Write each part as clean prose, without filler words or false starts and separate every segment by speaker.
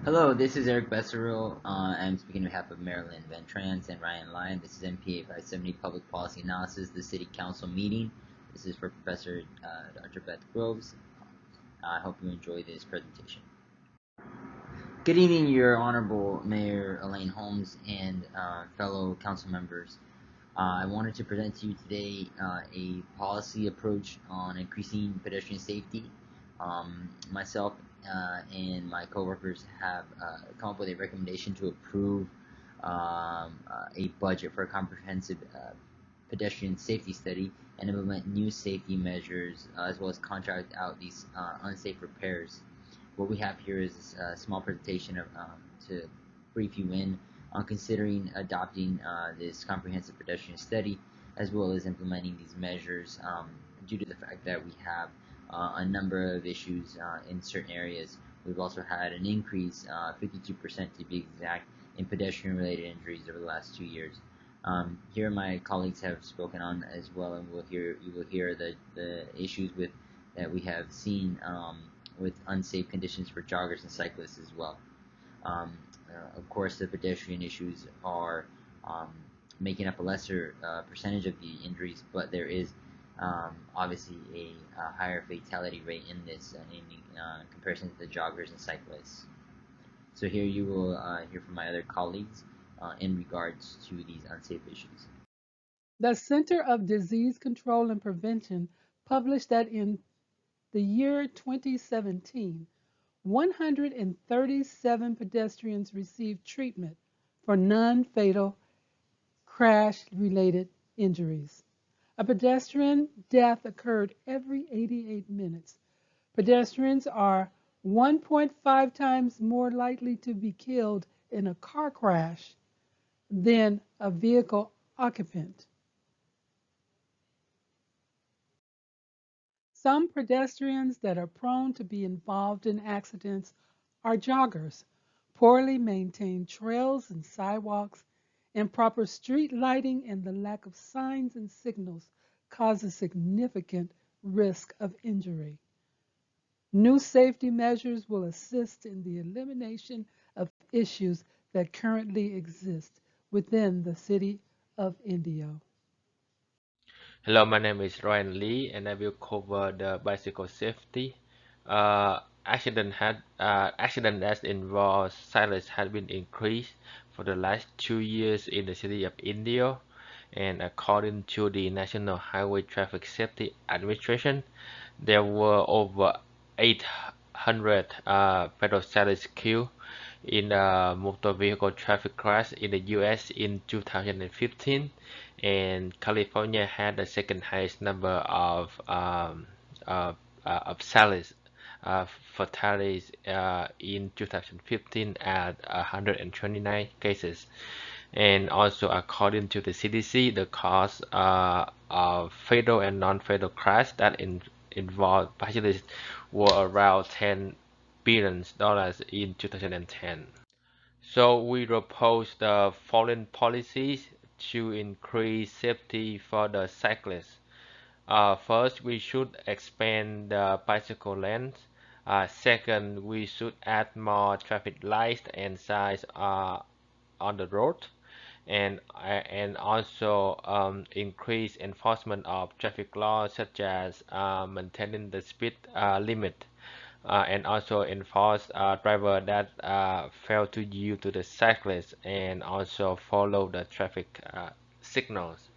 Speaker 1: Hello, this is Eric Besseril. I'm speaking on behalf of Marilyn Van Trans and Ryan Lyon. This is MPA 570 Public Policy Analysis, the City Council meeting. This is for Professor Dr. Beth Groves. I hope you enjoy this presentation. Good evening, Your Honorable Mayor Elaine Holmes and fellow council members. I wanted to present to you today a policy approach on increasing pedestrian safety. Myself and my coworkers have come up with a recommendation to approve a budget for a comprehensive pedestrian safety study and implement new safety measures as well as contract out these unsafe repairs. What we have here is a small presentation to brief you in on considering adopting this comprehensive pedestrian study as well as implementing these measures due to the fact that we have a number of issues in certain areas. We've also had an increase, 52% to be exact, in pedestrian-related injuries over the last 2 years. Here my colleagues have spoken on as well, and you will hear the issues that we have seen with unsafe conditions for joggers and cyclists as well. Of course, the pedestrian issues are making up a lesser percentage of the injuries, but there is obviously a higher fatality rate in this in comparison to the joggers and cyclists. So here you will hear from my other colleagues in regards to these unsafe issues.
Speaker 2: The Center of Disease Control and Prevention published that in the year 2017, 137 pedestrians received treatment for non-fatal crash-related injuries. A pedestrian death occurred every 88 minutes. Pedestrians are 1.5 times more likely to be killed in a car crash than a vehicle occupant. Some pedestrians that are prone to be involved in accidents are joggers. Poorly maintained trails and sidewalks, improper street lighting, and the lack of signs and signals causes significant risk of injury. New safety measures will assist in the elimination of issues that currently exist within the city of Indio.
Speaker 3: Hello, my name is Ryan Lee, and I will cover the bicycle safety. Accident that involve cyclists has been increased for the last 2 years in the city of Indio, and according to the National Highway Traffic Safety Administration, there were over 800 fatal cyclists killed in a motor vehicle traffic crash in the U.S. in 2015, and California had the second highest number of cyclist fatalities in 2015 at 129 cases. And also, according to the CDC, the cause of fatal and non-fatal crash that involved bicyclists were around $10 billion in 2010. So we propose the following policies to increase safety for the cyclists. First, we should expand the bicycle lanes. Second, we should add more traffic lights and signs on the road, and also increase enforcement of traffic laws such as maintaining the speed limit, and also enforce driver that fail to yield to the cyclist, and also follow the traffic signals.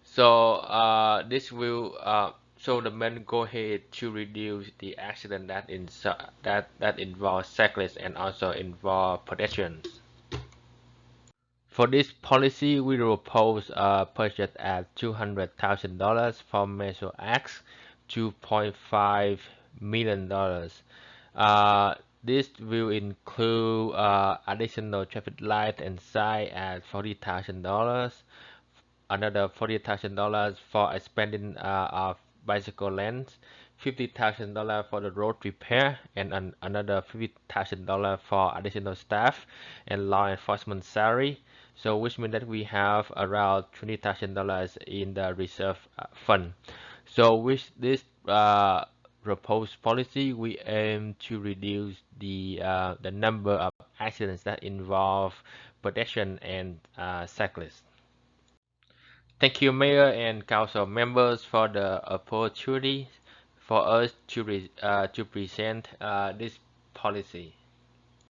Speaker 3: So this will so the main goal here to reduce the accident that involve cyclists and also involve pedestrians. For this policy, we propose a budget at $200,000 for Measure X, $2.5 million. This will include additional traffic light and sign at $40,000, another $40,000 for expanding of bicycle lanes, $50,000 for the road repair, and another $50,000 for additional staff and law enforcement salary. So which means that we have around $20,000 in the reserve fund. So with this proposed policy, we aim to reduce the number of accidents that involve pedestrians and cyclists. Thank you, Mayor and Council members, for the opportunity for us to present this policy.